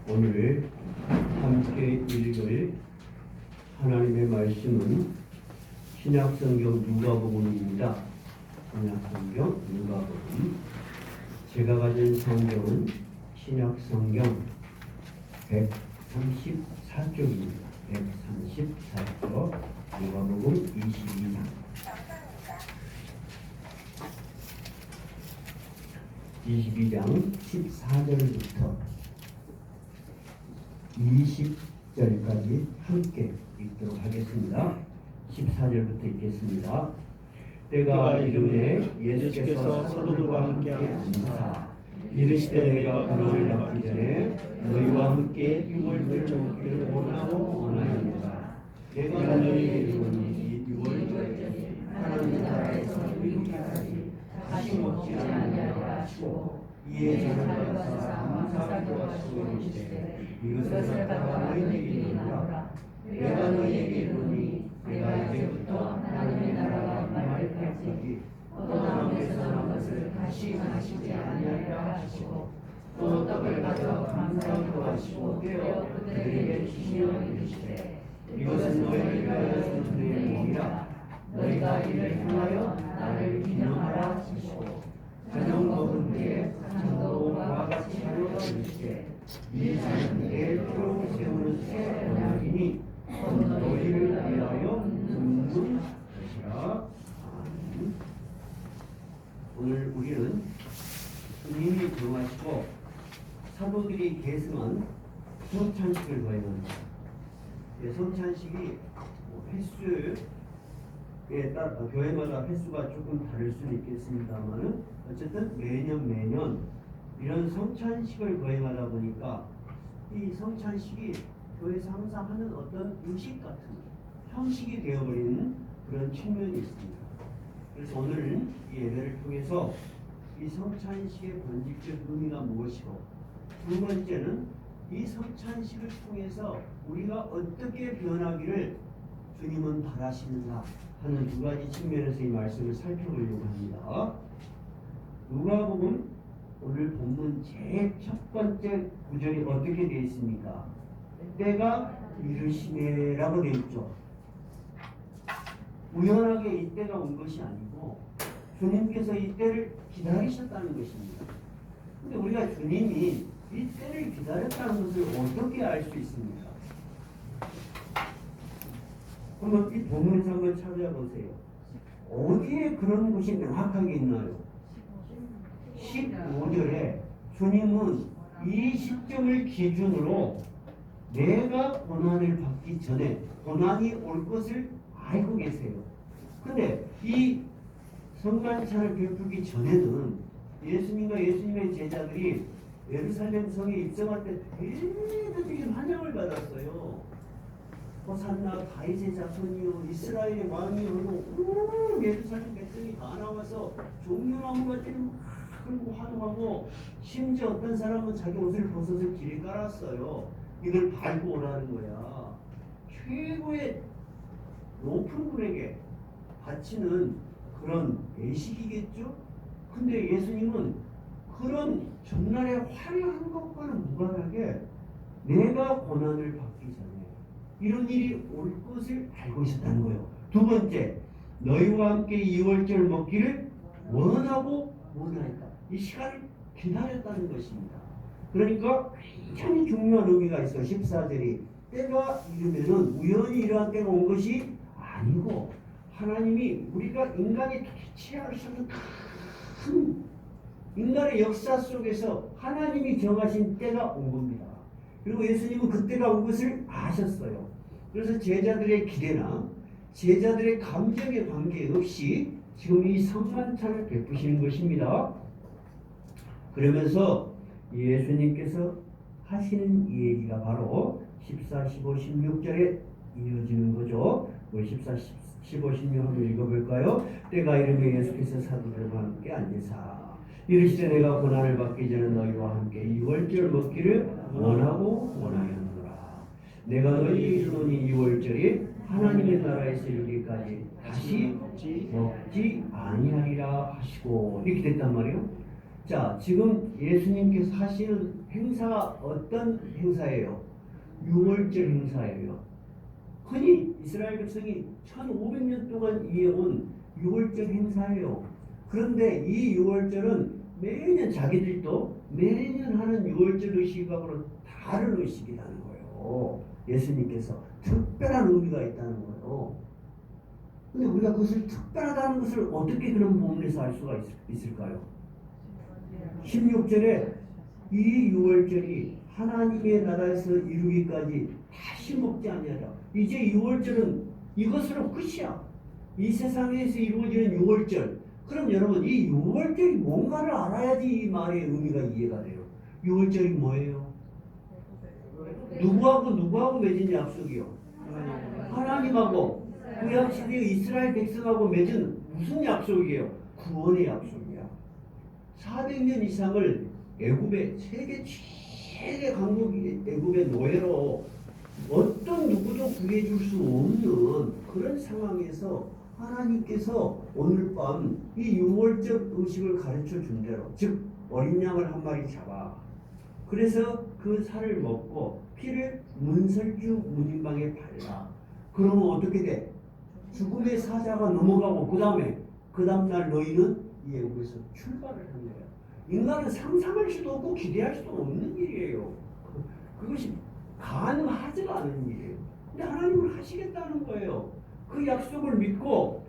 오늘 함께 읽을 하나님의 말씀은 신약성경 누가복음입니다. 신약성경 누가복음. 제가 가진 성경은 신약성경 134쪽입니다. 134쪽 누가복음 22장. 22장 14절부터 20절까지 함께 읽도록 하겠습니다. 14절부터 읽겠습니다. 때가 이르매 예수께서 사도들과 함께 앉으사 이르시되 내가 고난을 받기 전에 너희와 함께 유월절 먹기를 원하였노라. 내가 너희에게 이르노니 유월절에 하나님 나라에서 이르기까지 다시 먹지 아니하리라 하시고 이에 저는 가서 감사기도 하시고 이르시되 이것을 갖다가 너희에게 이르노라. 내가 너희에게 이르노니 내가 이제부터 하나님의 나라가 임할 때까지 어떤 나무에서 나온 것을 다시 마시지 아니하리라 하시고 또 떡을 가져 감사기도 하시고 떼어 그들에게 주시며 이르시되 이것은 너희를 위하여 주는 내 몸이라. 너희가 이를 향하여 나를 기념하라 하시고 저녁 먹은 뒤에 장도와 같이 하여 이르시되 이 잔은 내 피로 세우는 새 언약이니 곧 너희를 위하여 붓는 것이라. 오늘 우리는 주님이 정하시고 사도들이 계승한 성찬식을 거행합니다. 성찬식이 횟수에 따라 교회마다 횟수가 조금 다를 수는 있겠습니다만은 어쨌든 매년 이런 성찬식을 거행하다 보니까 이 성찬식이 교회에서 항상 하는 어떤 의식 같은 형식이 되어버리는 그런 측면이 있습니다. 그래서 오늘은 이 예배를 통해서 이 성찬식의 본질적 의미가 무엇이고, 두 번째는 이 성찬식을 통해서 우리가 어떻게 변하기를 주님은 바라시는가 하는 두 가지 측면에서 이 말씀을 살펴보려고 합니다. 누가복음 오늘 본문 제일 첫 번째 구절이 어떻게 되어 있습니까? 때가 이르시매라고 되어 있죠. 우연하게 이때가 온 것이 아니고 주님께서 이때를 기다리셨다는 것입니다. 근데 우리가 주님이 이 때를 기다렸다는 것을 어떻게 알 수 있습니까? 그러면 이 본문에서 한번 찾아보세요. 어디에 그런 것이 명확하게 있나요? 15절에 주님은 이 시점을 기준으로 내가 고난을 받기 전에 고난이 올 것을 알고 계세요. 근데 이 성만찬을 베풀기 전에는 예수님과 예수님의 제자들이 예루살렘 성에 입성할 때 대대적인 환영을 받았어요. 호산나 다윗의 자손이요 이스라엘의 왕이요 하고 예루살렘 백성이 다 나와서 종려나무같이 끌고 환호하고, 심지어 어떤 사람은 자기 옷을 벗어서 길에 깔았어요. 이걸 밟고 오라는 거야. 최고의 높은 분에게 바치는 그런 예식이겠죠. 근데 예수님은 그런 전날에 화려한 것과는 무관하게 내가 고난을 받기 전에 이런 일이 올 것을 알고 있었다는 거예요. 두 번째, 너희와 함께 이월절 먹기를 원하고 원하였다. 이 시간을 기다렸다는 것입니다. 그러니까 굉장히 중요한 의미가 있어요. 14절이 때가 이르면은 우연히 이러한 때가 온 것이 아니고 하나님이 우리가 인간이 취할 수 없는 큰 인간의 역사 속에서 하나님이 정하신 때가 온 겁니다. 그리고 예수님은 그때가 온 것을 아셨어요. 그래서 제자들의 기대나 제자들의 감정에 관계없이 지금 이 성만찬을 베푸시는 것입니다. 그러면서 예수님께서 하시는 얘기가 바로 14, 15, 16절에 이어지는 거죠. 우리 14, 15, 16 한번 읽어볼까요? 때가 이르매 예수께서 사도들과 함께 앉으사 이르시되 내가 고난을 받기 전에 너희와 함께 유월절 먹기를 원하고 원하였노라. 내가 너희에게 이르노니 유월절이 하나님의 나라에서 이르기까지 다시 먹지 아니하리라 하시고, 이렇게 됐단 말이에요. 자, 지금 예수님께서 하시는 행사가 어떤 행사예요? 6월절 행사예요. 흔히 이스라엘 백성이 1500년 동안 이어온 6월절 행사예요. 그런데 이 6월절은 매년 자기들도 매년 하는 6월절 의식하고는 다른 의식이라는 거예요. 예수님께서 특별한 의미가 있다는 거예요. 근데 우리가 그것을 특별하다는 것을 어떻게 그런 본문에서 알 수가 있을까요? 16절에 이 6월절이 하나님의 나라에서 이루기까지 다시 먹지 아니하라. 이제 6월절은 이것으로 끝이야. 이 세상에서 이루어지는 6월절. 그럼 여러분 이 6월절이 뭔가를 알아야지 이 말의 의미가 이해가 돼요. 6월절이 뭐예요? 누구하고 맺은 약속이요? 하나님하고 구약시대 이스라엘 백성하고 맺은 무슨 약속이에요? 구원의 약속이야. 400년 이상을 애굽의 세계 최대 강국 애굽의 노예로 어떤 누구도 구해줄 수 없는 그런 상황에서 하나님께서 오늘 밤 이 6월절 의식을 가르쳐 준 대로, 즉 어린 양을 한 마리 잡아 그래서 그 살을 먹고 피를 문설주 문인방에 발라. 그러면 어떻게 돼? 죽음의 사자가 넘어가고 그 다음날 너희는 이 애굽에서 출발을 한 거야. 인간은 상상할 수도 없고 기대할 수도 없는 일이에요. 그것이 가능하지가 않은 일이에요. 근데 하나님은 하시겠다는 거예요. 그 약속을 믿고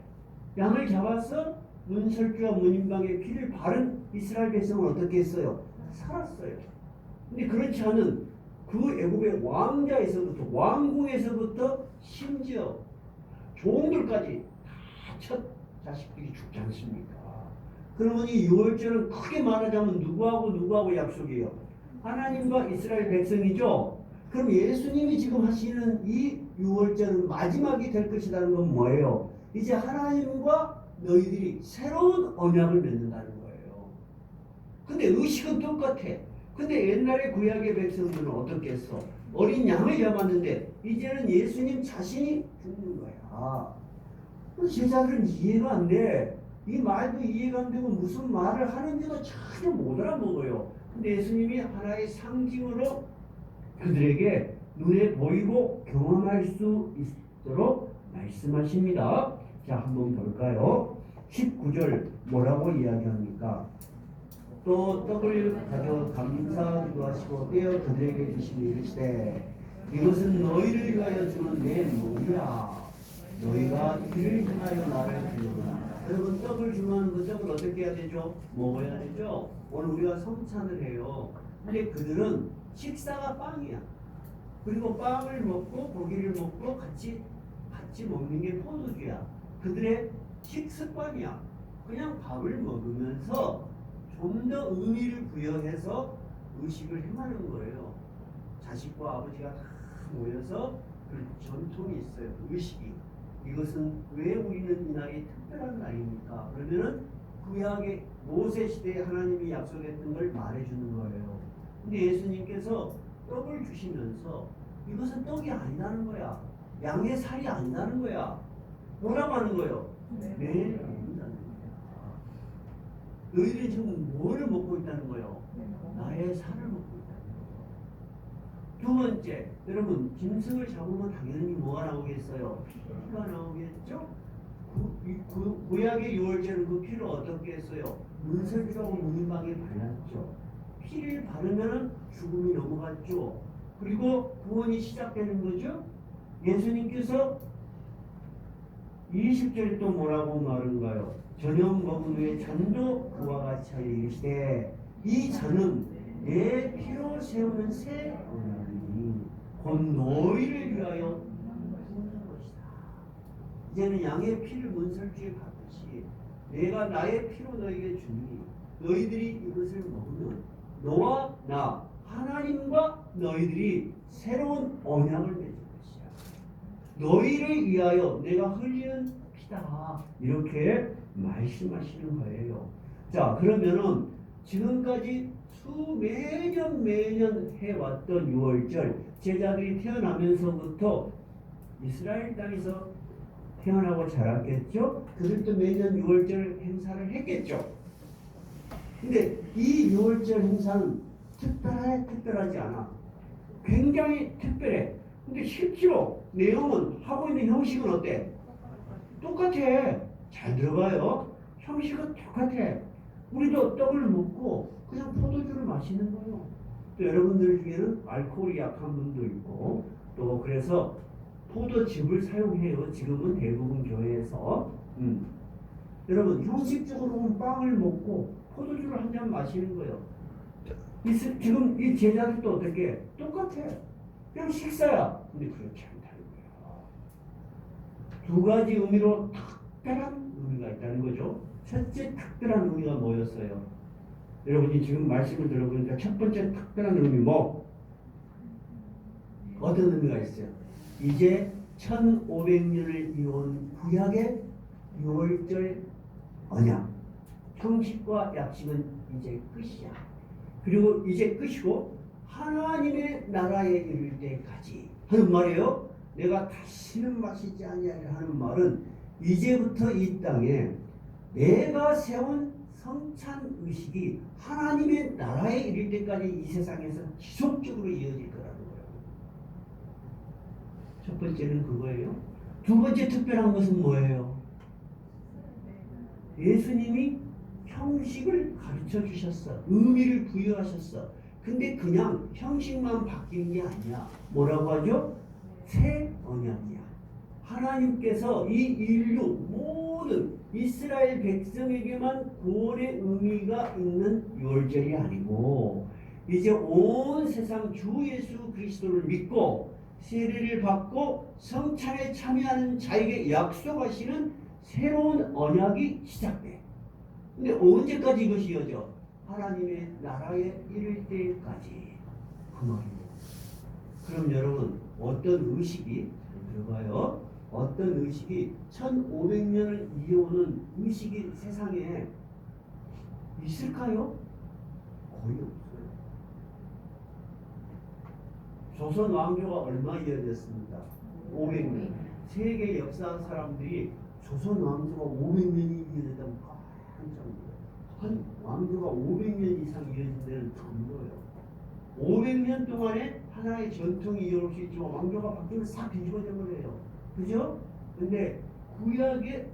양을 잡아서 문설주와 문인방에 피를 바른 이스라엘 백성은 어떻게 했어요? 살았어요. 근데 그렇지 않은 그 애굽의 왕자에서부터 왕궁에서부터 심지어 종들까지 다 첫 자식들이 죽지 않습니까? 그러면 이 6월절은 크게 말하자면 누구하고 약속이에요? 하나님과 이스라엘 백성이죠. 그럼 예수님이 지금 하시는 이 6월절은 마지막이 될 것이라는 건 뭐예요? 이제 하나님과 너희들이 새로운 언약을 맺는다는 거예요. 근데 의식은 똑같아. 근데 옛날에 구약의 백성들은 어떻게 했어? 어린 양을 잡았는데 이제는 예수님 자신이 죽는 거야. 제자들은 이해가 안 돼. 이 말도 이해가 안 되고 무슨 말을 하는지도 전혀 못 알아먹어요. 근데 예수님이 하나의 상징으로 그들에게 눈에 보이고 경험할 수 있도록 말씀하십니다. 자, 한번 볼까요? 19절 뭐라고 이야기합니까? 또 떡을 가져 감사기도 하시고 떼어 그들에게 주시니 이르시되 이것은 너희를 위하여 주는 내 몸이라. 너희가 이를 행하여 나를 부르라. 여러분 떡을 주면 그 떡을 어떻게 해야 되죠? 먹어야 되죠? 오늘 우리가 성찬을 해요. 근데 그들은 식사가 빵이야. 그리고 빵을 먹고 고기를 먹고 같이 먹는 게 포도주야. 그들의 식습관이야. 그냥 밥을 먹으면서 좀 더 의미를 부여해서 의식을 행하는 거예요. 자식과 아버지가 다 모여서 그 전통이 있어요. 의식이. 이것은 왜 우리는 이날이 특별한 날입니까? 그러면은 구약의 모세 시대에 하나님이 약속했던 걸 말해주는 거예요. 근데 예수님께서 떡을 주시면서 이것은 떡이 아니라는 거야. 양의 살이 아니라는 거야. 뭐라고 하는 거예요? 내 몸이라는 거야. 너희들이 지금 뭐를 먹고 있다는 거예요? 나의 살을 먹고 있다는 거예요. 두 번째, 여러분 짐승을 잡으면 당연히 뭐가 나오겠어요? 피가 나오겠죠? 구약의 6월절은 그 피를 어떻게 했어요? 문설주하고 문인방에 발랐죠. 피를 바르면 죽음이 넘어갔죠. 그리고 구원이 시작되는 거죠. 예수님께서 20절에 또 뭐라고 말한가요? 저녁 먹은 후에 잔도 그와 같이 하여 이르시되 이 잔은 내 피로 세우는 새 언약이니 곧 너희를 위하여 부는 것이다. 이제는 양의 피를 문설주에 받듯이 내가 나의 피로 너에게 주니 너희들이 이것을 먹으면 너와 나 하나님과 너희들이 새로운 언약을 맺을 것이야. 너희를 위하여 내가 흘리는 피다. 이렇게 말씀하시는 거예요. 자, 그러면은 지금까지 매년 해왔던 6월절, 제자들이 태어나면서부터 이스라엘 땅에서 태어나고 자랐겠죠? 그들도 매년 6월절 행사를 했겠죠? 근데 이 6월절 행사는 특별해? 특별하지 않아. 굉장히 특별해. 근데 실제로 내용은 하고 있는 형식은 어때? 똑같아. 잘 들어봐요. 형식은 똑같아. 우리도 떡을 먹고 그냥 포도주를 마시는 거예요. 또 여러분들 중에는 알코올이 약한 분도 있고 또 그래서 포도즙을 사용해요. 지금은 대부분 교회에서. 여러분 형식적으로는 빵을 먹고 포도주를 한 잔 마시는 거예요. 지금 이 제자들도 어떻게 똑같아. 그냥 식사야. 근데 그렇지 않다는 거예요. 두 가지 의미로 특별한 의미가 있다는 거죠. 첫째 특별한 의미가 뭐였어요? 여러분이 지금 말씀을 들어보니까 첫 번째 특별한 의미 뭐? 어떤 의미가 있어요? 이제 1500년을 이어온 구약의 6월절 언약 형식과 약식은 이제 끝이야. 그리고 이제 끝이고 하나님의 나라에 이를 때까지 하는 말이에요. 내가 다시는 마시지 아니하리라 하는 말은 이제부터 이 땅에 내가 세운 성찬 의식이 하나님의 나라에 이를 때까지 이 세상에서 지속적으로 이어질 거라는 거예요. 첫 번째는 그거예요. 두 번째 특별한 것은 뭐예요? 예수님이 형식을 가르쳐 주셨어. 의미를 부여하셨어. 근데 그냥 형식만 바뀐 게 아니야. 뭐라고 하죠? 새 언약이야. 하나님께서 이 인류 모든 이스라엘 백성에게만 구원의 의미가 있는 유월절이 아니고 이제 온 세상 주 예수 그리스도를 믿고 세례를 받고 성찬에 참여하는 자에게 약속하시는 새로운 언약이 시작돼. 근데 언제까지 이것이 이어져? 하나님의 나라에 이를 때까지. 그 말이에요. 그럼 여러분 어떤 의식이 들어봐요. 어떤 의식이 1500년을 이어오는 의식이 세상에 있을까요? 거의 없어요. 조선 왕조가 얼마 이어졌습니다. 500년. 세계 역사 사람들이 조선 왕조가 500년이 이어졌다면 깜짝 놀라요. 한 왕조가 500년 이상 이어진 데는 드물어요. 500년 동안에 하나의 전통이 이어올 수 있지만 왕조가 바뀌면 싹 뒤집어져 버려요. 그죠? 근데 구약의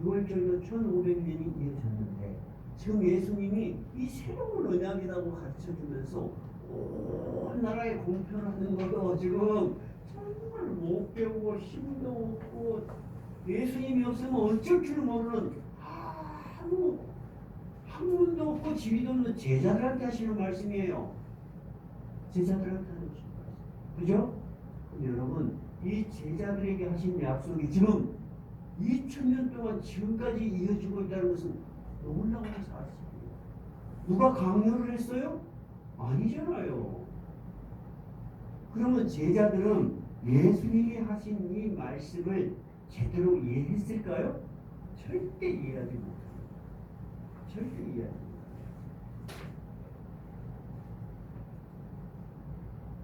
6월절은 1500년이 이어졌는데 지금 예수님이 이 새로운 언약이라고 가르쳐주면서 온 나라에 공표하는 것도 지금 정말 못 배우고 힘도 없고 예수님이 없으면 어쩔 줄 모르는 아무 학문도 없고 지위도 없는 제자들한테 하시는 말씀이에요. 제자들한테 하는 말씀. 그죠? 그럼 여러분 이 제자들에게 하신 약속이 지금 2000년 동안 지금까지 이어지고 있다는 것은 놀라운 사실이에요. 누가 강요를 했어요? 아니잖아요. 그러면 제자들은 예수님이 하신 이 말씀을 제대로 이해했을까요? 절대 이해하지 못합니다. 절대 이해하지 못합니다.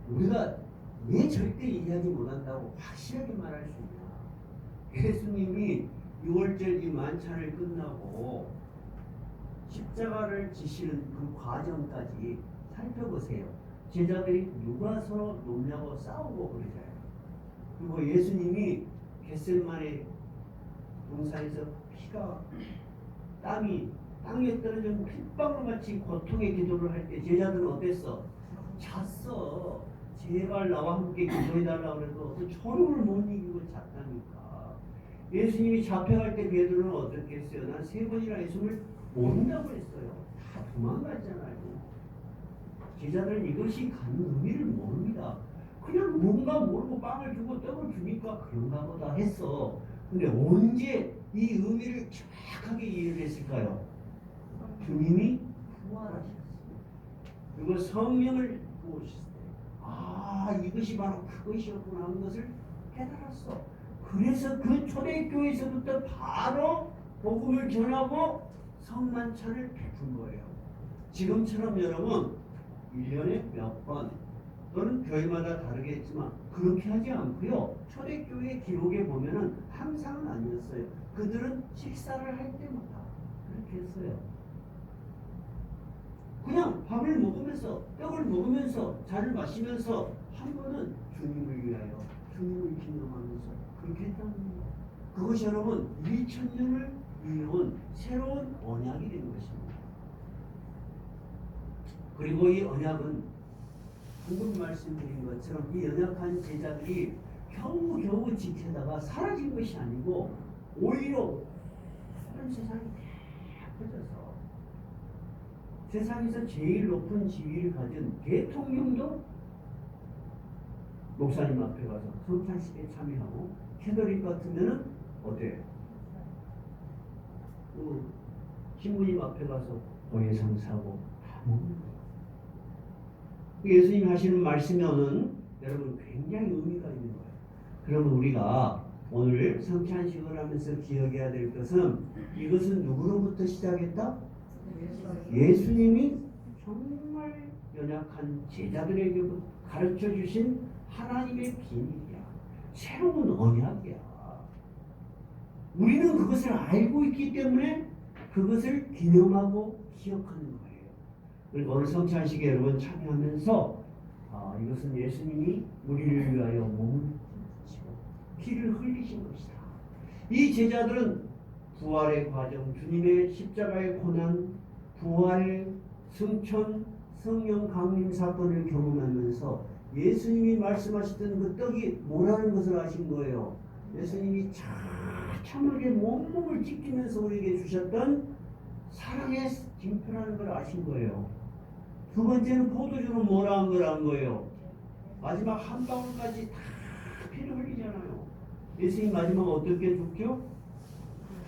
우리가 왜 절대 이해하지 못한다고 확실하게 말할 수 있냐? 예수님이 6월절 이 만찬을 끝나고 십자가를 지시는 그 과정까지 살펴보세요. 제자들이 누가 서로 놀냐고 싸우고 그러잖아요. 그리고 예수님이 겟셀마네 동산에서 피가 땀이 땅에 떨어진 핏방울같이 고통의 기도를 할 때 제자들은 어땠어? 잤어. 제발 나와 함께 기도해달라고 그래도 그 초롱을 못 이기고 잤다니까. 예수님이 잡혀갈 때 베드로는 어떻게 했어요? 난 3번이나 예수님을 모른다고 했어요. 다 도망갔잖아요. 제자들은 이것이 갖는 의미를 모릅니다. 그냥 뭔가 모르고 빵을 주고 떡을 주니까 그런가 보다 했어. 근데 언제 이 의미를 정확하게 이해를 했을까요? 주님이 부활하셨어요. 그리고 성령을 부으셨어요. 아, 이것이 바로 그것이었구나 하는 것을 깨달았어. 그래서 그 초대교회에서부터 바로 복음을 전하고 성만찬을 베푼 거예요. 지금처럼 여러분 1년에 몇 번 또는 교회마다 다르겠지만 그렇게 하지 않고요. 초대교회 기록에 보면은 항상 아니었어요. 그들은 식사를 할 때마다 그렇게 했어요. 그냥 밥을 먹으면서 떡을 먹으면서 잔을 마시면서 한 번은 주님을 위하여 주님을 기념하면서 그렇게 했다는 거예요. 그것이 여러분 2000년을 이어온 새로운 언약이 된 것입니다. 그리고 이 언약은 방금 말씀드린 것처럼 이 연약한 제자들이 겨우겨우 지켜다가 사라진 것이 아니고 오히려 온 세상이 다 퍼져서 세상에서 제일 높은 지위를 가진 대통령도 목사님 앞에 가서 성찬식에 참여하고 캐더릭 같으면은 어때요? 신부님 앞에 가서 고해상 사고 다 먹는 거예요. 예수님이 하시는 말씀에는 여러분 굉장히 의미가 있는 거예요. 그러면 우리가 오늘 성찬식을 하면서 기억해야 될 것은 이것은 누구로부터 시작했다? 예수님이 정말 연약한 제자들에게 가르쳐 주신 하나님의 비밀이야. 새로운 언약이야. 우리는 그것을 알고 있기 때문에 그것을 기념하고 기억하는 거예요. 그리고 오늘 성찬식에 여러분 참여하면서 이것은 예수님이 우리를 위하여 몸을 찢고 피를 흘리신 것이다. 이 제자들은 부활의 과정, 주님의 십자가의 고난, 부활, 승천, 성령 강림 사건을 경험하면서 예수님이 말씀하셨던 그 떡이 뭐라는 것을 아신 거예요. 예수님이 참하게 몸을 찢기면서 우리에게 주셨던 사랑의 징표라는 걸 아신 거예요. 두 번째는 포도주는 뭐라 한 걸 안 거예요. 마지막 한 방울까지 다 피를 흘리잖아요. 예수님 마지막 어떻게 죽죠?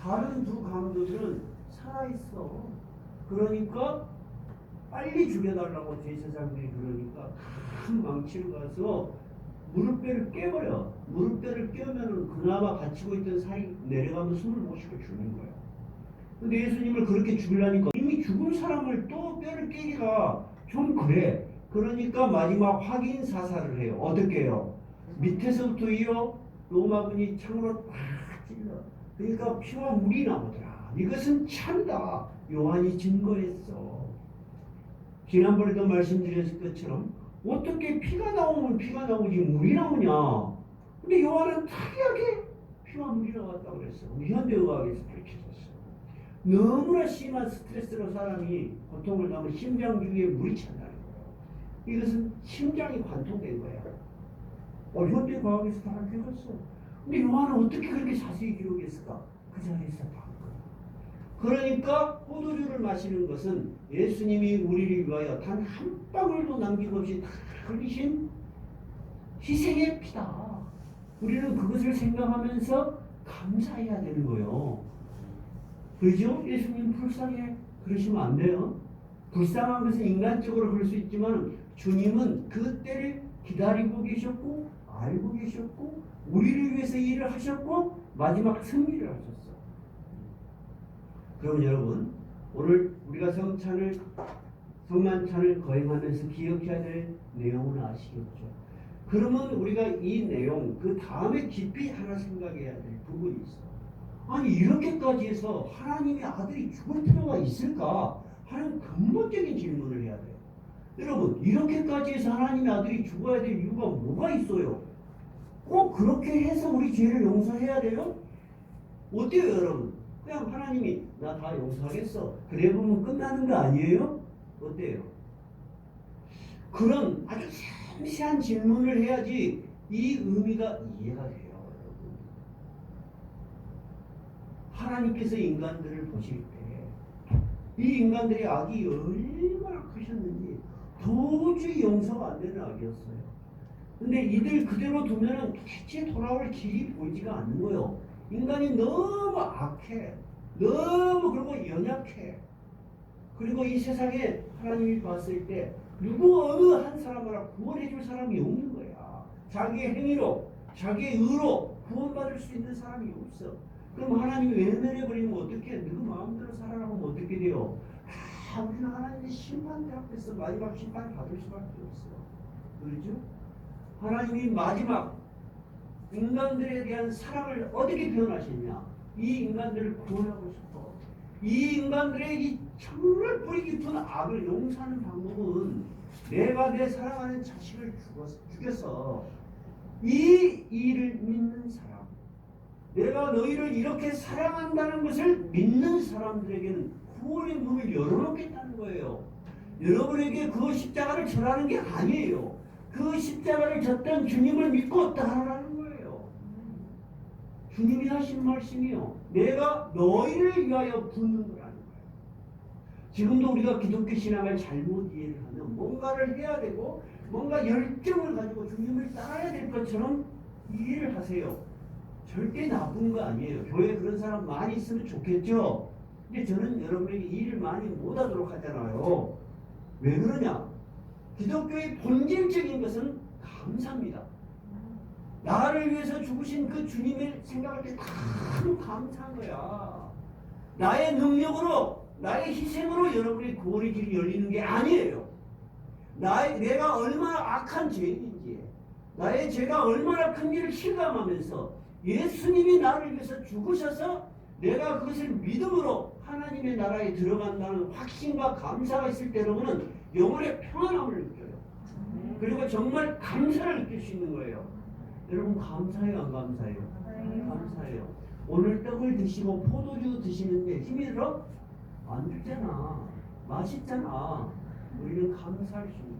다른 두 강도들은 살아있어. 그러니까 빨리 죽여달라고 제사장들이 그러니까 큰 망치를 가서 무릎배를 깨버려. 무릎배를 깨우면은 그나마 갇히고 있던 살이 내려가면 숨을 못 쉬고 죽는 거예요. 근데 예수님을 그렇게 죽이려니까 이미 죽은 사람을 또 뼈를 깨기가 좀 그래. 그러니까 마지막 확인 사살을 해요. 어떻게 해요? 밑에서부터 이어 로마군이 창으로 팍 찔러. 그러니까 피와 물이 나오더라. 이것은 참다. 요한이 증거했어. 지난번에도 말씀드렸을 것처럼 어떻게 피가 나오면 피가 나오지 물이 나오냐. 근데 요한은 특이하게 피와 물이 나왔다고 그랬어. 현대의학에서 밝혀졌어. 너무나 심한 스트레스로 사람이 고통을 당하면 심장 주위에 물이 찬다는 거예요. 이것은 심장이 관통된 거야. 현대과학에서 다 밝혀졌어. 근데 요한은 어떻게 그렇게 자세히 기록했을까? 그 자리에서 다. 그러니까 포도주를 마시는 것은 예수님이 우리를 위하여 단 한 방울도 남김없이 다 흘리신 희생의 피다. 우리는 그것을 생각하면서 감사해야 되는 거예요. 그죠? 예수님 불쌍해. 그러시면 안 돼요. 불쌍한 것은 인간적으로 그럴 수 있지만 주님은 그 때를 기다리고 계셨고 알고 계셨고 우리를 위해서 일을 하셨고 마지막 승리를 하셨어. 그럼 여러분 오늘 우리가 성만찬을 거행하면서 기억해야 될 내용은 아시겠죠? 그러면 우리가 이 내용 그 다음에 깊이 하나 생각해야 될 부분이 있어. 아니 이렇게까지 해서 하나님의 아들이 죽을 필요가 있을까 하는 근본적인 질문을 해야 돼요. 여러분 이렇게까지 해서 하나님의 아들이 죽어야 될 이유가 뭐가 있어요? 꼭 그렇게 해서 우리 죄를 용서해야 돼요? 어때요 여러분? 그냥 하나님이 나 다 용서하겠어 그래 보면 끝나는 거 아니에요? 어때요? 그런 아주 섬세한 질문을 해야지 이 의미가 이해가 돼요. 여러분. 하나님께서 인간들을 보실 때 이 인간들의 악이 얼마나 크셨는지 도저히 용서가 안 되는 악이었어요. 근데 이들 그대로 두면은 도대체 돌아올 길이 보이지가 않는 거예요. 인간이 너무 악해. 너무 그리고 연약해. 그리고 이 세상에 하나님이 봤을 때 누구 어느 한 사람하나 구원해 줄 사람이 없는 거야. 자기의 행위로 자기의 의로 구원받을 수 있는 사람이 없어. 그럼 하나님이 외면해버리면 어떻게 누구 마음대로 살아가면 어떻게 돼요? 우리는 하나님의 심판대 앞에서 마지막 심판을 받을 수밖에 없어. 그렇죠? 하나님이 마지막 인간들에 대한 사랑을 어떻게 표현하셨냐? 이 인간들을 구원하고 싶어. 이 인간들의 이 정말 뿌리 깊은 악을 용서하는 방법은 내가 내 사랑하는 자식을 죽여서 이 일을 믿는 사람, 내가 너희를 이렇게 사랑한다는 것을 믿는 사람들에게는 구원의 문을 열어놓겠다는 거예요. 여러분에게 그 십자가를 절하는 게 아니에요. 그 십자가를 졌던 주님을 믿고 따라가는 거예요. 주님이 하신 말씀이요. 내가 너희를 위하여 붙는 거라는 거예요. 지금도 우리가 기독교 신앙을 잘못 이해를 하면 뭔가를 해야 되고 뭔가 열정을 가지고 주님을 따라야 될 것처럼 이해를 하세요. 절대 나쁜 거 아니에요. 교회에 그런 사람 많이 있으면 좋겠죠. 근데 저는 여러분에게 일을 많이 못하도록 하잖아요. 왜 그러냐? 기독교의 본질적인 것은 감사입니다. 나를 위해서 죽으신 그 주님을 생각할 때 참 감사한 거야. 나의 능력으로, 나의 희생으로 여러분의 구원의 길이 열리는 게 아니에요. 내가 얼마나 악한 죄인인지, 나의 죄가 얼마나 큰지를 실감하면서 예수님이 나를 위해서 죽으셔서 내가 그것을 믿음으로 하나님의 나라에 들어간다는 확신과 감사가 있을 때 여러분은 영혼의 평안함을 느껴요. 그리고 정말 감사를 느낄 수 있는 거예요. 여러분 감사해요, 안 감사해요? 감사해요. 오늘 떡을 드시고 포도주 드시는데 힘이 들어? 안 들잖아. 맛있잖아. 우리는 감사할 수 있는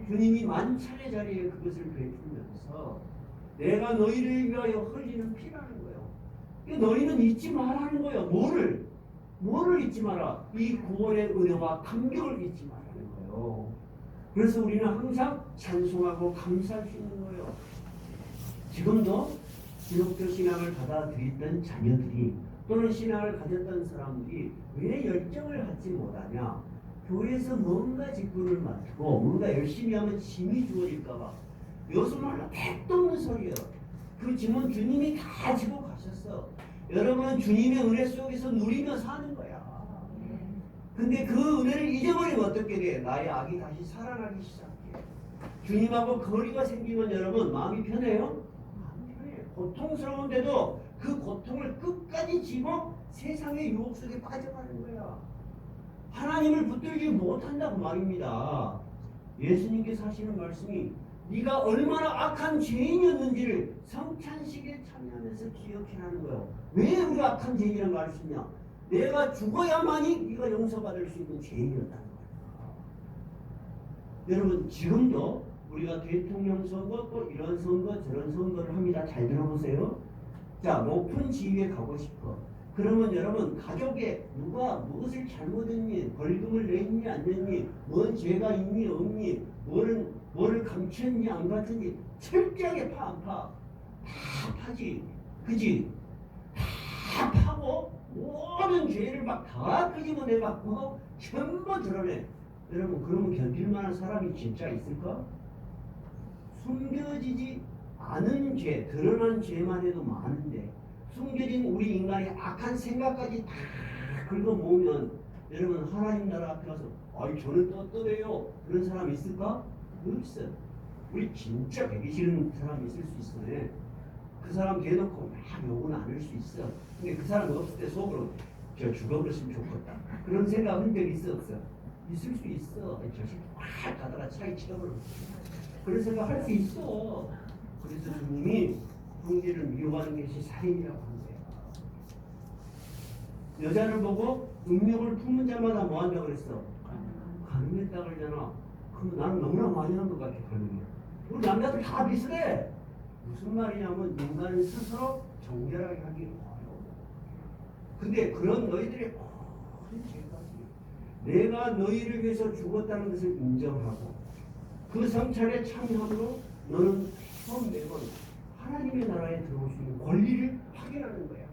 주님이 만찬의 자리에 그것을 베풀면서 내가 너희를 위하여 흘리는 피라는 거예요. 너희는 잊지 말라는 거예요. 뭐를 잊지 마라? 이 구원의 은혜와 감격을 잊지 말라는 거예요. 그래서 우리는 항상 찬송하고 감사할 수 있는 거예요. 지금도 기독교 신앙을 받아들였던 자녀들이 또는 신앙을 가졌던 사람들이 왜 열정을 갖지 못하냐? 교회에서 뭔가 직분을 맡고 뭔가 열심히 하면 짐이 주어질까봐 요즘말로 택도 없는 소리예요. 그 짐은 주님이 다 지고 가셨어. 여러분은 주님의 은혜 속에서 누리며 사는 거야. 근데 그 은혜를 잊어버리면 어떻게 돼? 나의 악이 다시 살아나기 시작해. 주님하고 거리가 생기면 여러분 마음이 편해요? 안 편해요. 고통스러운데도 그 고통을 끝까지 지고 세상의 유혹 속에 빠져가는 거야. 하나님을 붙들지 못한다고 말입니다. 예수님께서 하시는 말씀이 네가 얼마나 악한 죄인이었는지를 성찬식에 참여하면서 기억해라는 거예요. 왜 우리가 악한 죄인이라는 걸 알 수 있냐? 내가 죽어야만이 네가 용서받을 수 있는 죄인이었다는 거예요. 여러분 지금도 우리가 대통령 선거 또 이런 선거 저런 선거를 합니다. 잘 들어보세요. 자, 높은 지위에 가고 싶어. 그러면 여러분 가족에 누가 무엇을 잘못했니, 벌금을 냈니 안 냈니, 뭔 죄가 있니 없니, 뭐를 감췄니 안 감췄니 철저하게 파. 다 파지, 그지? 다 파고 모든 죄를 막 다 끄집어내갖고 전부 드러내. 여러분 그러면 견딜만한 사람이 진짜 있을까? 숨겨지지 않은 죄, 드러난 죄만 해도 많은데 숨겨진 우리 인간의 악한 생각까지 다 긁어 모으면 여러분 하나님 나라 앞에 가서 아이 저는 떳떳해요 그런 사람 있을까? 없어. 우리 진짜 배기 싫은 사람 있을 수 있어. 그 사람 대놓고 막 욕은 안 할 수 있어. 근데 그 사람 없을 때 속으로 저 죽어버렸으면 좋겠다 그런 생각 한 적 있어 없어? 있을 수 있어. 저 새끼 확 가다가 차에 치워버려. 그런 생각 할 수 있어. 그래서 주님이 형제를 미워하는 것이 살인이라고 한 거야. 여자를 보고 음욕을 품는 자마다 뭐 한다고 그랬어? 가늠했다 그러잖아. 그럼 나는 너무나 많이 한 것 같아. 가늠이. 우리 남자들 다 비슷해. 무슨 말이냐면 인간은 스스로 정결하게 하기를 어려워. 근데 그런 너희들의 모든 죄까지 내가 너희를 위해서 죽었다는 것을 인정하고 그 성찬에 참여함으로 너는 매번 하나님의 나라에 들어올 수 있는 권리를 확인하는 거야.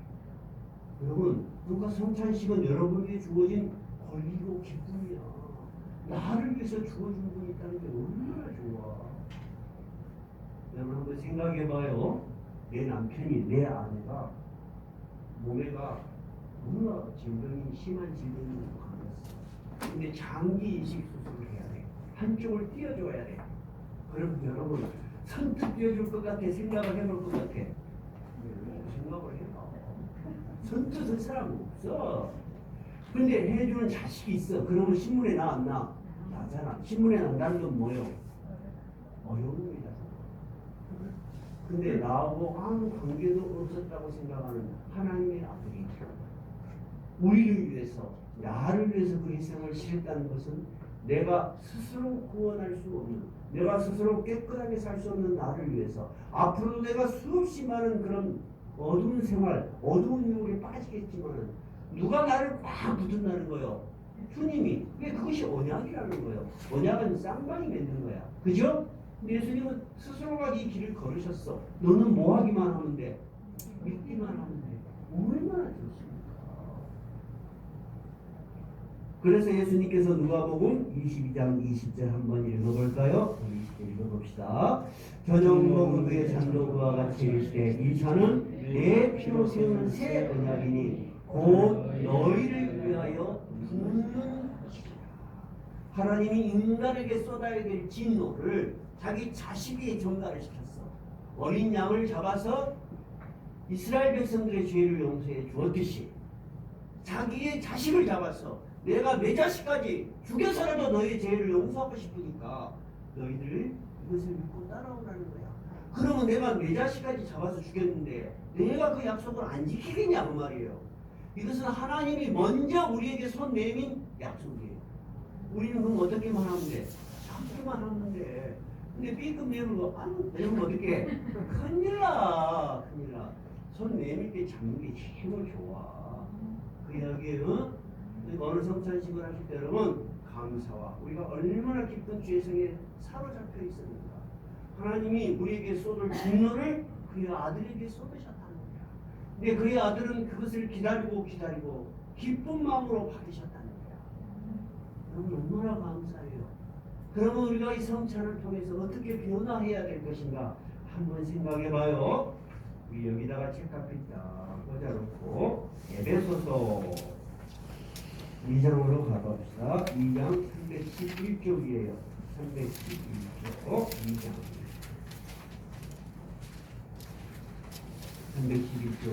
여러분, 그러니까 성찬식은 여러분에게 주어진 권리고 기쁨이야. 나를 위해서 주어준 분이 있다는 게 얼마나 좋아. 여러분 한번 생각해봐요. 내 남편이, 내 아내가 몸에가 너무나 질병이 심한 질병이 강했어. 근데 장기 이식 수술을 해야 돼. 한쪽을 띄워줘야 돼. 그럼 여러분 선뜻 띄워줄 것 같아? 생각을 해볼 것 같아? 생각을 해봐. 선뜻 할 사람 없어. 근데 해주는 자식이 있어. 그러면 신문에 나 안 나? 나잖아. 신문에 난다는 건 뭐예요? 어려움이다. 근데 나하고 아무 관계도 없었다고 생각하는 하나님의 아들이 우리를 위해서, 나를 위해서 그 희생을 실했다는 것은 내가 스스로 구원할 수 없는, 내가 스스로 깨끗하게 살 수 없는 나를 위해서, 앞으로도 내가 수없이 많은 그런 어두운 생활, 어두운 유혹에 빠지겠지만 누가 나를 꽉 붙든다는 거예요? 주님이. 왜? 그것이 언약이라는 거예요. 언약은 쌍방이 맺는 거야. 그죠? 근데 예수님은 스스로가 이 길을 걸으셨어. 너는 뭐 하기만 하면 돼? 믿기만 하면 돼. 얼마나 좋습니까? 그래서 예수님께서 누가복음 22장 20절 한번 읽어볼까요? 20절 읽어봅시다. 저녁 먹은 후에 잔도 그와 같이 이르시되 이 잔은 내 피로 세우는 새 언약이니 곧 너희를 위하여 붓는 것이라. 하나님이 인간에게 쏟아야 될 진노를 자기 자식에게 전가를 시켰어. 어린 양을 잡아서 이스라엘 백성들의 죄를 용서해 주었듯이 자기의 자식을 잡아서 내가 내 자식까지 죽여서라도 너의 죄를 용서하고 싶으니까 너희들 이것을 믿고 따라오라는 거야. 그러면 내가 내 자식까지 잡아서 죽였는데 내가 그 약속을 안 지키겠냐 그 말이에요. 이것은 하나님이 먼저 우리에게 손 내민 약속이에요. 우리는 그럼 어떻게만 하면 돼? 잡기만 하면 돼. 근데 B급 내면 내면 어떻게? 큰일 나. 큰일 나. 손 내밀 때 잡는 게 제일 좋아. 그 이야기에요. 어느 성찬식을 하실 때 여러분 감사와 우리가 얼마나 깊은 죄성에 사로잡혀 있었는가. 하나님이 우리에게 쏟을 진노를 그의 아들에게 쏟으셨다는 거야. 근데 그의 아들은 그것을 기다리고 기쁜 마음으로 받으셨다는 거야. 여러분 얼마나 감사해요. 그러면 우리가 이 성찬을 통해서 어떻게 변화해야 될 것인가 한번 생각해봐요. 우리 여기다가 책까지 딱 꽂아놓고 에베소서 2장으로 가봅시다. 2장 311쪽이에요. 311쪽 2장 311쪽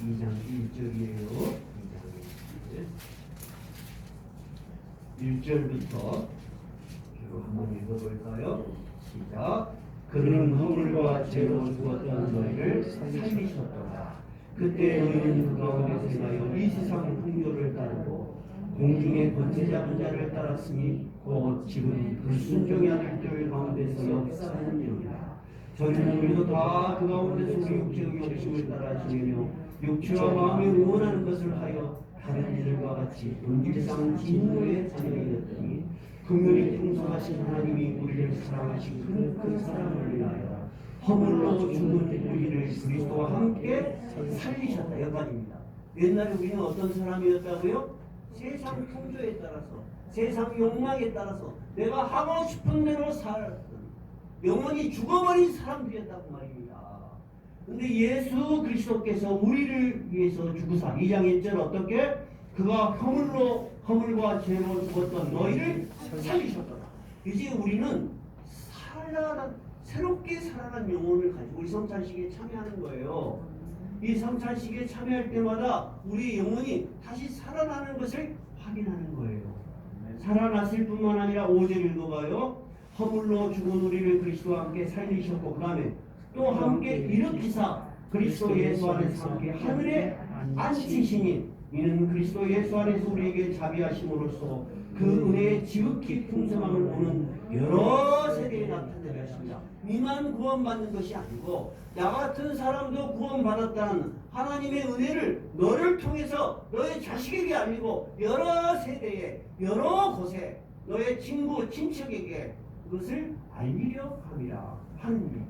2장 1절이에요. 2장 1절부터 한번 읽어볼까요? 시작. 그는 허물과 죄로 죽었던 너희를 살리셨도다. 그때 너희는 그 가운데서 행하여 이 세상 풍요를 따르고 공중의 권세 잡은 자를 따랐으니 곧 지금 불순종의 아들들 가운데서 역사하는 일이다. 저희는 우리도 다 그 가운데서 우리 육체의 욕심을 따라 지내며 육체와 마음이 원하는 것을 하여 다른 이들과 같이 본질상 진노의 자녀이었더니 긍휼이 풍성하신 하나님이 우리를 사랑하신 큰 사랑을 인하여 허물로 죽은 우리를 그리스도와 함께 살리셨다. 여기까지입니다. 옛날에 우리는 어떤 사람이었다고요? 세상 풍조에 따라서, 세상 욕망에 따라서 내가 하고 싶은 대로 살았던 영원히 죽어버린 사람들이었다고 말입니다. 근데 예수 그리스도께서 우리를 위해서 죽으사 2장 1절 어떻게? 그가 허물과 죄로 죽었던 너희를 살리셨더라. 이제 우리는 새롭게 살아난 영혼을 가지고 우리 성찬식에 참여하는 거예요. 이 성찬식에 참여할 때마다 우리 영혼이 다시 살아나는 것을 확인하는 거예요. 살아났을 뿐만 아니라 5절 읽어봐요. 허물로 죽은 우리를 그리스도와 함께 살리셨고 그 다음에 또 함께 일으키사 그리스도 예수 안에서 함께 하늘에 앉히시니 이는 그리스도 예수 안에서 우리에게 자비하심으로써 그 은혜의 지극히 풍성함을 보는 여러 세대에 나타내려 하십니다. 이만 구원받는 것이 아니고 나 같은 사람도 구원받았다는 하나님의 은혜를 너를 통해서 너의 자식에게 알리고 여러 세대에 여러 곳에 너의 친구 친척에게 그것을 알리려 함이라 하는 얘기예요.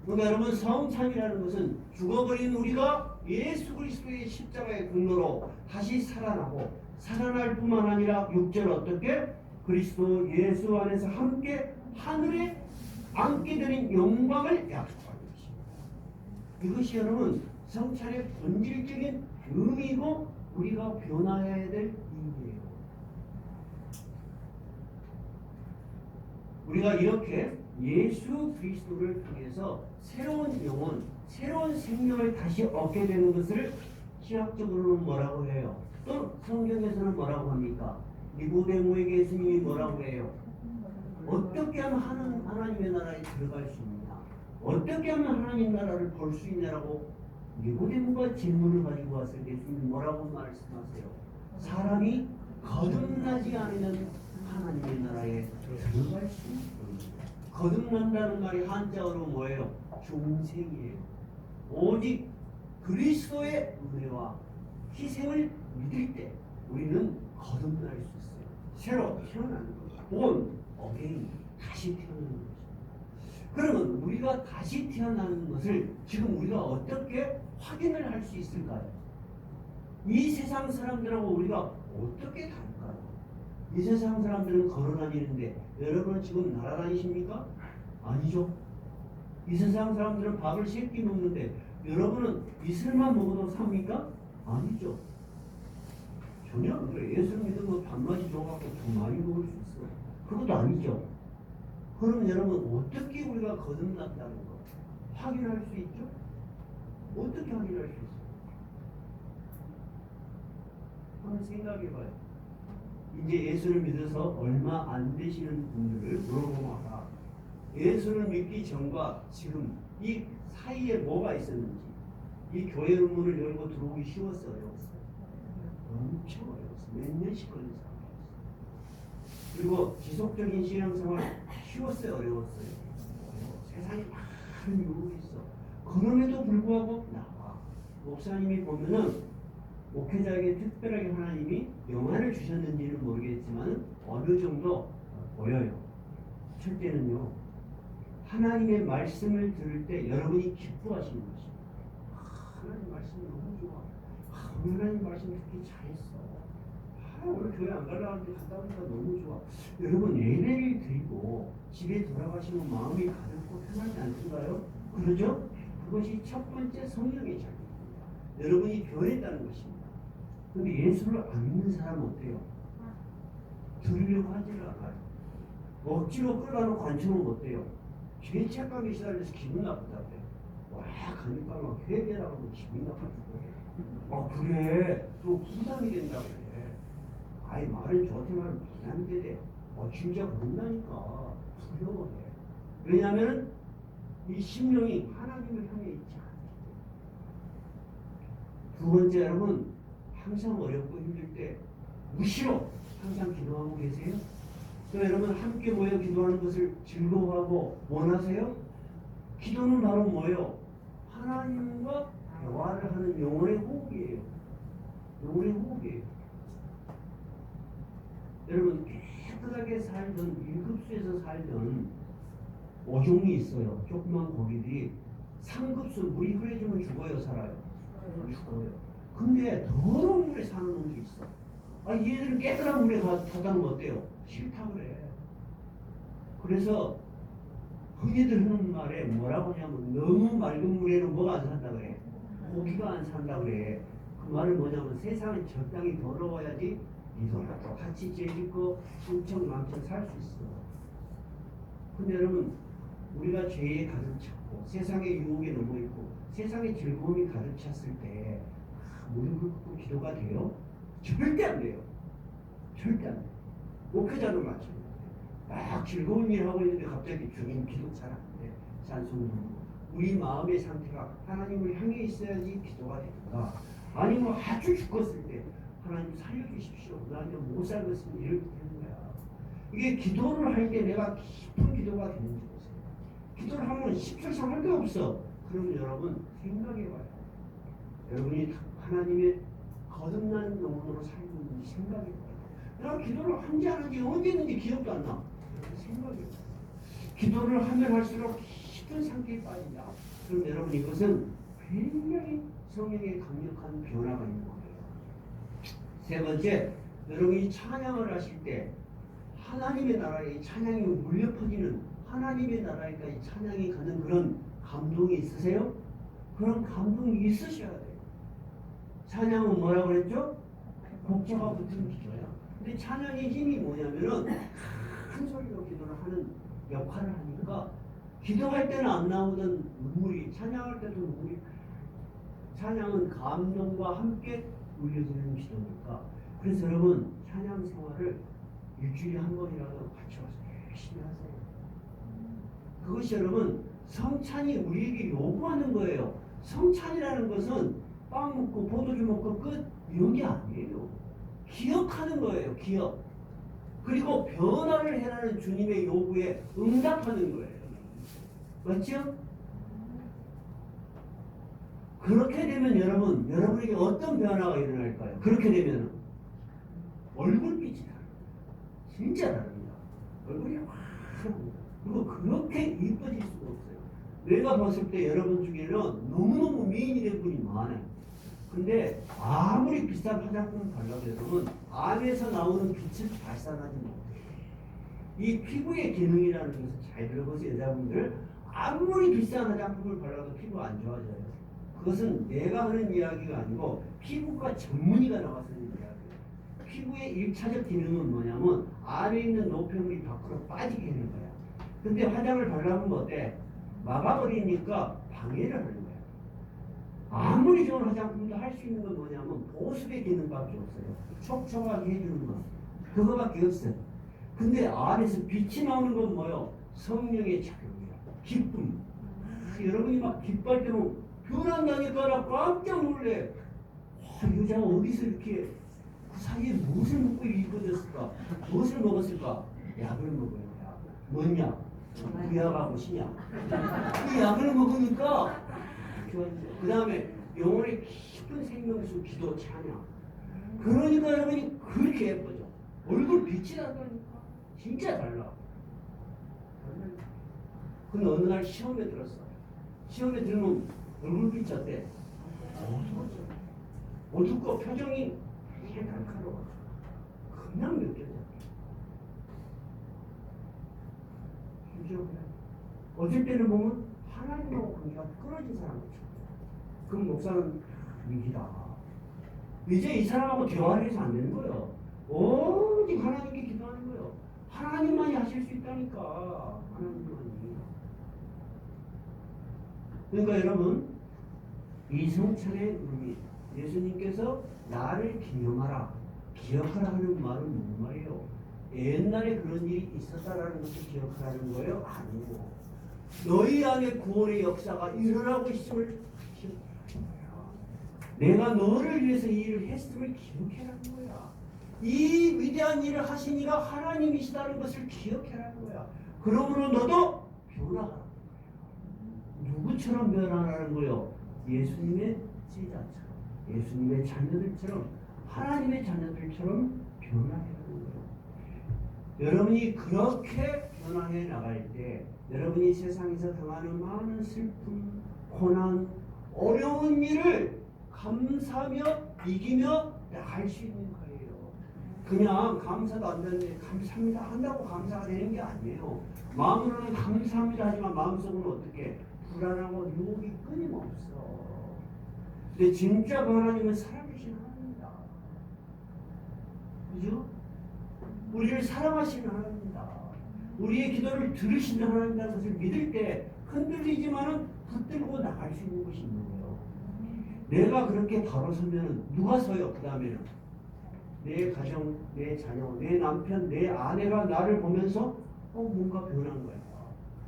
그러니까 여러분 성찬이라는 것은 죽어버린 우리가 예수 그리스도의 십자가의 공로로 다시 살아나고 살아날 뿐만 아니라 6절 어떻게? 그리스도 예수 안에서 함께 하늘에 앉게 되는 영광을 약속하는 것입니다. 이것이 여러분 성찬의 본질적인 의미이고 우리가 변화해야 될 의미예요. 우리가 이렇게 예수 그리스도를 통해서 새로운 영혼, 새로운 생명을 다시 얻게 되는 것을 신학적으로는 뭐라고 해요? 또 성경에서는 뭐라고 합니까? 니고데모에게 예수님이 뭐라고 해요? 어떻게 하면 하나님의 나라에 들어갈 수 있느냐? 어떻게 하면 하나님 나라를 볼 수 있냐라고 니고데모가 질문을 가지고 왔을 때 예수님이 뭐라고 말씀하세요? 사람이 거듭나지 않으면 하나님의 나라에 들어갈 수 없습니다. 거듭난다는 말이 한자어로 뭐예요? 중생이에요. 오직 그리스도의 은혜와 희생을 믿을 때 우리는 거듭날 수 있어요. 새로 태어나는 거예요. 본 어게인, 다시 태어나는 거죠. 그러면 우리가 다시 태어나는 것을 지금 우리가 어떻게 확인을 할 수 있을까요? 이 세상 사람들하고 우리가 어떻게 다를까요? 이 세상 사람들은 걸어다니는데 여러분은 지금 날아다니십니까? 아니죠. 이 세상 사람들은 밥을 3끼 먹는데 여러분은 이슬만 먹어도 삽니까? 아니죠. 전혀 안 그래. 예수를 믿으면 밥맛이 좋아갖고 더 많이 먹을 수 있어. 그것도 아니죠. 그럼 여러분 어떻게 우리가 거듭났다는 거 확인할 수 있죠? 어떻게 확인할 수 있어요? 한번 생각해봐요. 이제 예수를 믿어서 얼마 안 되시는 분들을 물어보다가 예수를 믿기 전과 지금 이 사이에 뭐가 있었는지, 이 교회 문을 열고 들어오기 쉬웠어요, 어려웠어요? 엄청 어려웠어요. 몇 년씩 걸린 사람이었어요. 그리고 지속적인 신앙생활 쉬웠어요, 어려웠어요? 세상에 많은 유혹이 있어. 그럼에도 불구하고 나와. 목사님이 보면은 목회자에게 특별하게 하나님이 영안을 주셨는지는 모르겠지만 어느 정도 보여요. 첫째는요, 하나님의 말씀을 들을 때 여러분이 기뻐하시는 것입니다. 하나님 말씀이 너무 좋아. 오늘 하나님 말씀 듣기 잘했어. 오늘 교회 안 가려는데 갔다 오니까 너무 좋아. 여러분 예배를 드리고 집에 돌아가시면 마음이 가볍고 편하지 않던가요? 그러죠? 그것이 첫 번째 성령의 작용입니다. 여러분이 변했다는 것입니다. 근데 예수를 안 믿는 사람은 어때요? 들으려고 하지를 않아요. 억지로 끌어놓고 앉혀놓으면 어때요? 죄 착각에 시달려서 기분 나쁘다고 해요. 와 가니까 막 회개라고 하면 기분 나쁘고 그래 또 부담이 된다고 그래. 아이 말은 저한테 말은 부담이 되대. 진짜 그런다니까 두려워해. 왜냐하면 이 심령이 하나님을 향해 있지 않기 때문에. 두 번째 여러분 항상 어렵고 힘들 때 무시로 항상 기도하고 계세요? 또 여러분 함께 모여 기도하는 것을 즐거워하고 원하세요? 기도는 바로 뭐예요? 하나님과 대화를 하는 영혼의 호흡이에요. 영혼의 호흡이에요. 여러분 깨끗하게 살던 일급수에서 살던 어종이 있어요. 조그만 고기들이 상급수 물이 흐려지면 죽어요, 살아요? 죽어요. 근데 더러운 물에 사는 놈도 있어. 얘들은 깨끗한 물에 사는 거 어때요? 싫다 그래. 그래서 흔히들 하는 말에 뭐라고 하냐면 너무 맑은 물에는 뭐가 안 산다 그래? 고기가 안 산다 그래. 그 말은 뭐냐면 세상은 적당히 더러워야지 니들과 똑같이 죄짓고 충청망청 살 수 있어. 근데 여러분 우리가 죄에 가득 찼고 세상의 유혹에 넘어있고 세상의 즐거움이 가득 찼을 때 무릎을 꿇고 기도가 돼요? 절대 안 돼요. 절대 안 돼요. 목회자도 마찬가지예요. 막 즐거운 일 하고 있는데 갑자기 주님 기도 잘 안 돼. 찬송을 부르고 우리 마음의 상태가 하나님을 향해 있어야지 기도가 되는가. 아니면 아주 죽었을 때 하나님 살려주십시오. 나 이제 못 살겠으면 이렇게 되는 거야. 이게 기도를 할 때 내가 깊은 기도가 되는지 보세요. 기도를 하면 십설상 할 게 없어. 그러면 여러분 생각해봐요. 여러분이 하나님의 거듭나는 영혼으로 살고 있는지 생각해봐요. 내가 기도를 한지 안 한지 언제 했는지 기억도 안 나. 생각해봐요. 기도를 하면 할수록 깊은 상태에 빠진다. 그럼 여러분 이것은 굉장히 성령의 강력한 변화가 있는 거예요. 세 번째, 여러분이 찬양을 하실 때 하나님의 나라에 찬양이 울려 퍼지는 하나님의 나라에까지 찬양이 가는 그런 감동이 있으세요? 그런 감동이 있으셔야 돼요. 찬양은 뭐라고 그랬죠? 곡조가 붙은 기도야. 근데 찬양의 힘이 뭐냐면은 큰 소리로 기도를 하는 역할을 하니까 기도할 때는 안 나오던 눈물이 찬양할 때도 눈물이 찬양은 감동과 함께 올려드리는 기도니까. 그래서 여러분 찬양 생활을 일주일에 한 번이라도 같이 와서 열심히 하세요. 그것이 여러분 성찬이 우리에게 요구하는 거예요. 성찬이라는 것은 빵 먹고 포도주 먹고 끝 이런 게 아니에요. 기억하는 거예요. 기억. 그리고 변화를 해라는 주님의 요구에 응답하는 거예요. 맞죠? 그렇게 되면 여러분, 여러분에게 어떤 변화가 일어날까요? 그렇게 되면 얼굴빛이 다릅니다. 진짜 다릅니다. 얼굴이 확 그리고 그렇게 이뻐질 수가 없어요. 내가 봤을 때 여러분 중에는 너무너무 미인이 된 분이 많아요. 근데 아무리 비싼 화장품을 발라도 여러분 안에서 나오는 빛을 발산하지 못해요. 이 피부의 기능이라는 것을 잘 들어보세요. 여자분들 아무리 비싼 화장품을 발라도 피부 안 좋아져요. 그것은 내가 하는 이야기가 아니고 피부과 전문의가 나와서 하는 이야기예요. 피부의 1차적 기능은 뭐냐면 안에 있는 노폐물이 밖으로 빠지게 하는 거야. 근데 화장을 발라보면 어때? 막아버리니까 방해를 하는 거야. 아무리 좋은 화장품도 할 수 있는 건 뭐냐면 보습의 기능밖에 없어요. 촉촉하게 해주는 거. 그거밖에 없어요. 근데 안에서 빛이 나오는 건 뭐요? 성령의 작용이야. 기쁨. 여러분이 막 기뻐할 때는 변한다니까 나 깜짝 놀래. 와, 여자가 어디서 이렇게 그 사이에 무엇을 먹고 이뻐졌을까? 무엇을 먹었을까? 약을 먹어요. 약. 뭔 약? 구약하고 신약. 이 약을 먹으니까 그 다음에 영혼의 깊은 생명수 기도 찬양. 그러니까 여러분이 그렇게 예뻐져. 얼굴 빛이 난다니까. 진짜 달라. 근데 어느 날 시험에 들었어. 시험에 들으면 얼굴빛이 어때? 어두워져. 어둡고 표정이 되게 날카로워. 그냥 느껴져. 어쩔 때는 보면 하나님하고 관계가 끊어진 사람이죠. 그럼 목사는 위기다. 이제 이 사람하고 대화를 해서 안 되는 거예요. 오직 하나님께 기도하는 거예요. 하나님만이 하실 수 있다니까. 하나님만이. 그러니까 여러분 이 성찬의 의미, 예수님께서 나를 기념하라, 기억하라 하는 말은 무슨 말이에요? 옛날에 그런 일이 있었다라는 것을 기억하라는 거예요? 아니고 너희 안에 구원의 역사가 일어나고 있음을 기억하라는 거야. 내가 너를 위해서 이 일을 했음을 기억해라는 거야. 이 위대한 일을 하신 이가 하나님이시다는 것을 기억해라는 거야. 그러므로 너도 변화하라는 거야. 누구처럼 변화하라는 거예요? 예수님의 제자처럼, 예수님의 자녀들처럼, 하나님의 자녀들처럼 변화해라는 거예요. 여러분이 그렇게 변화해 나갈 때 여러분이 세상에서 당하는 많은 슬픔, 고난, 어려운 일을 감사하며 이기며 나갈 수 있는 거예요. 그냥 감사도 안 되는데 감사합니다 한다고 감사가 되는 게 아니에요. 마음으로는 감사합니다 하지만 마음속으로는 어떻게 불안하고 유혹이 끊임없어. 근데 진짜 그 하나님은 살아계신 하나님이다. 그죠? 우리를 사랑하시는 하나님이다. 우리의 기도를 들으시는 하나님이라는 것을 믿을 때 흔들리지만은 붙들고 나갈 수 있는 것이 있는 거예요. 내가 그렇게 바로 서면 누가 서요? 그 다음에는 내 가정, 내 자녀, 내 남편, 내 아내가 나를 보면서 뭔가 변한 거야.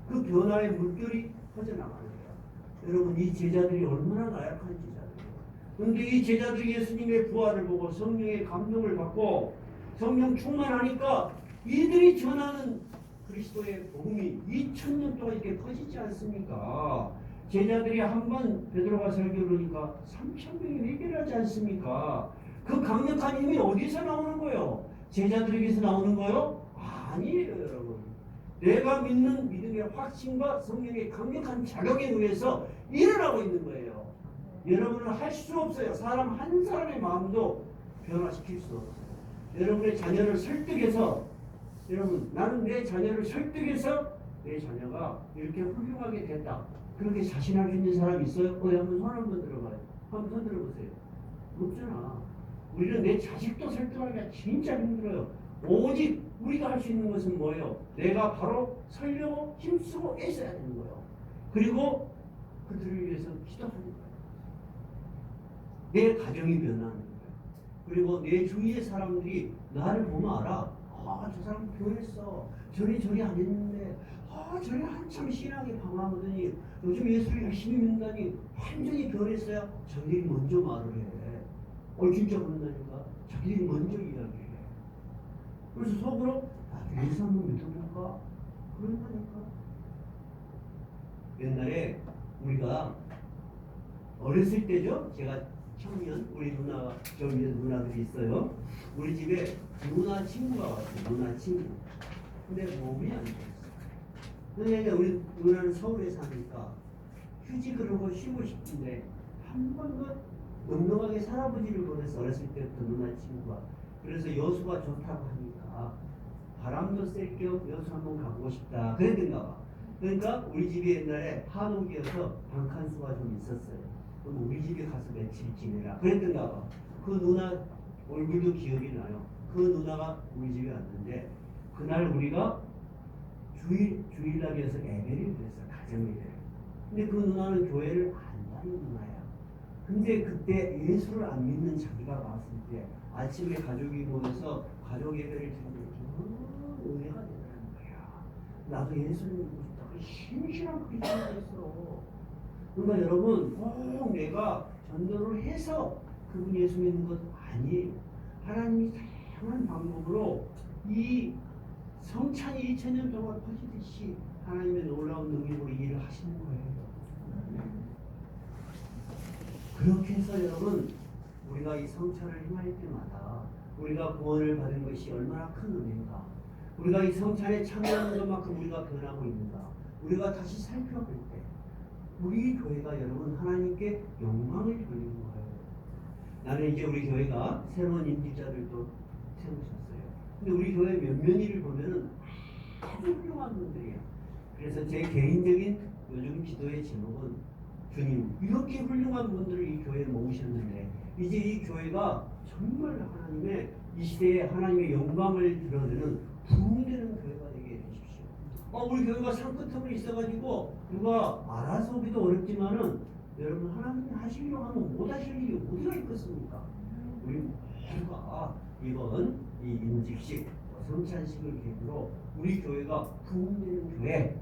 그 변화의 물결이 퍼져나가는 거야. 여러분 이 제자들이 얼마나 나약한 제자들이에요. 그런데 이 제자들이 예수님의 부활을 보고 성령의 감동을 받고 성령 충만하니까 이들이 전하는 그리스도의 복음이 2000년 동안 이렇게 퍼지지 않습니까? 제자들이 한번 베드로가 설교를 하니까 3000명이 회개하지 않습니까? 그 강력한 힘이 어디서 나오는 거예요? 제자들에게서 나오는 거예요? 아니에요, 여러분. 내가 믿는 믿음의 확신과 성령의 강력한 자력에 의해서 일어나고 있는 거예요. 여러분은 할 수 없어요. 사람 한 사람의 마음도 변화시킬 수 없어요. 여러분의 자녀를 설득해서 여러분 나는 내 자녀를 설득해서 내 자녀가 이렇게 훌륭하게 됐다. 그렇게 자신할 수 있는 사람 있어요? 한번 손 한번 들어봐요. 한번 손 들어보세요. 없잖아. 우리는 내 자식도 설득하기가 진짜 힘들어요. 오직 우리가 할 수 있는 것은 뭐예요? 내가 바로 살려고 힘쓰고 애써야 되는 거예요. 그리고 그들을 위해서 기도하는 거예요. 내 가정이 변하는 거예요. 그리고 내 주위의 사람들이 나를 보면 알아. 아, 저 사람 변했어. 저리 안 했는데, 아, 저리 한참 신앙에 방황하더니 요즘 예수를 열심히 믿다니 완전히 변했어요. 저들이 먼저 말을 해. 진짜 그런다니까. 자기들이 먼저 이야기해. 그래서 속으로 나도 예수 한번 믿어볼까? 그런다니까. 옛날에 우리가 어렸을 때죠. 제가 청년, 우리 누나, 저 위에 누나들이 있어요. 우리 집에 누나 친구가 왔어요. 누나 친구. 근데 몸이 안 좋았어. 근데 우리 누나는 서울에 사니까 휴직을 하고 쉬고 싶은데 한 번도 넉넉하게 할아버지를 보내서 어렸을 때부터 누나 친구가. 그래서 여수가 좋다고 하니까 바람도 쐴 겸 여수 한번 가보고 싶다. 그랬던가 봐. 그러니까 우리 집이 옛날에 한옥이어서 방칸수가 좀 있었어요. 그럼 우리 집에 가서 며칠 지내라. 그랬던가 봐. 그 누나 얼굴도 기억이 나요. 그 누나가 우리 집에 왔는데 그날 우리가 주일날이어서 예배를 드렸어요. 가정예배를. 근데 그 누나는 교회를 안 다니는 누나야. 근데 그때 예수를 안 믿는 자기가 왔을 때 아침에 가족이 모여서 가족 예배를 드리는데 은혜가 되더라는 거야. 나도 예수를 믿고 싶다. 신실한 그리스도가 있어. 그러니까 여러분 꼭 내가 전도를 해서 그분 예수 믿는 것 아니에요. 하나님이 다양한 방법으로 이 성찬이 2000년 동안 퍼지듯이 하나님의 놀라운 능력으로 일을 하시는 거예요. 그렇게 해서 여러분 우리가 이 성찬을 행할 때마다 우리가 구원을 받은 것이 얼마나 큰 은혜인가. 우리가 이 성찬에 참여하는 것만큼 우리가 변하고 있는가. 우리가 다시 살펴볼 때 우리 교회가 여러분 하나님께 영광을 돌리는 거예요. 나는 이제 우리 교회가 새로운 인직자들도 세우셨어요. 근데 우리 교회 몇몇이를 보면은 아주 훌륭한 분들이에요. 그래서 제 개인적인 요즘 기도의 제목은 주님 이렇게 훌륭한 분들을 이 교회에 모으셨는데 이제 이 교회가 정말 하나님의 이 시대에 하나님의 영광을 드러내는 부흥되는 교회가 되게 해주십시오. 우리 교회가 산끝으로 있어가지고 누가 알아서 오기도 어렵지만은 여러분 하나님이 하시려고 하면 못 하실 일이 어디가 있겠습니까? 우리 모두가 이번 이 임직식 성찬식을 계기로 우리 교회가 부흥되는 교회,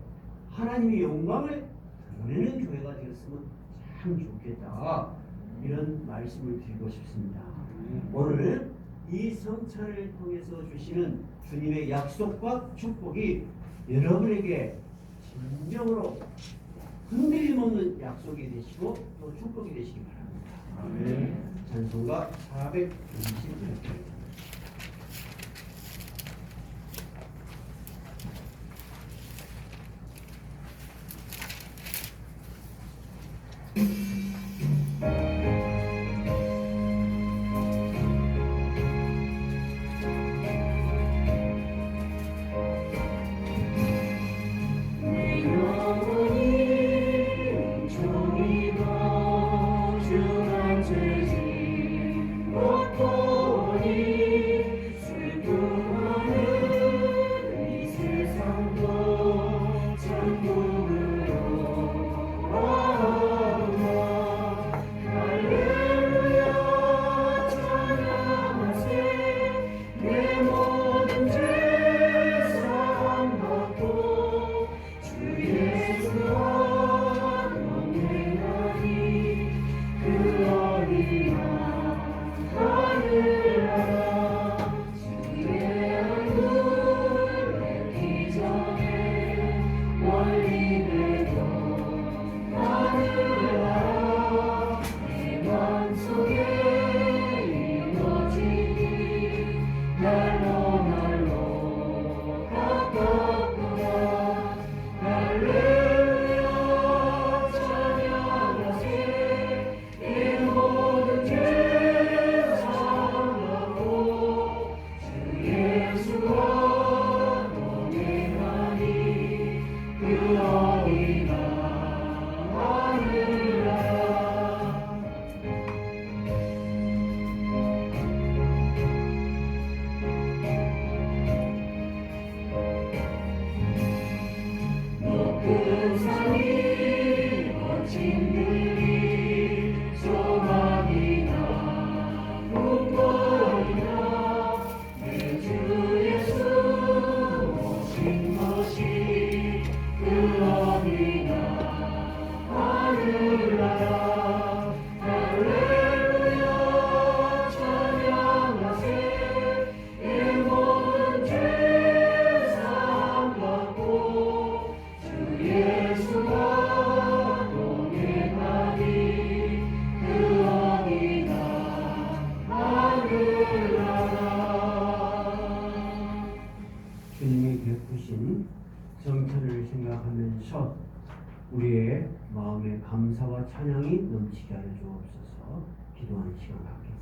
하나님의 영광을 드러내는 교회가 되었으면 참 좋겠다. 이런 말씀을 드리고 싶습니다. 오늘 이 성찬을 통해서 주시는 주님의 약속과 축복이 여러분에게 진정으로 흔들림 없는 약속이 되시고 또 축복이 되시기 바랍니다. 아멘. 찬송가 428절. 주간 죄지 못 보니 정체를 생각하면서 우리의 마음의 감사와 찬양이 넘치게 하여 주옵소서. 기도하는 시간 갖게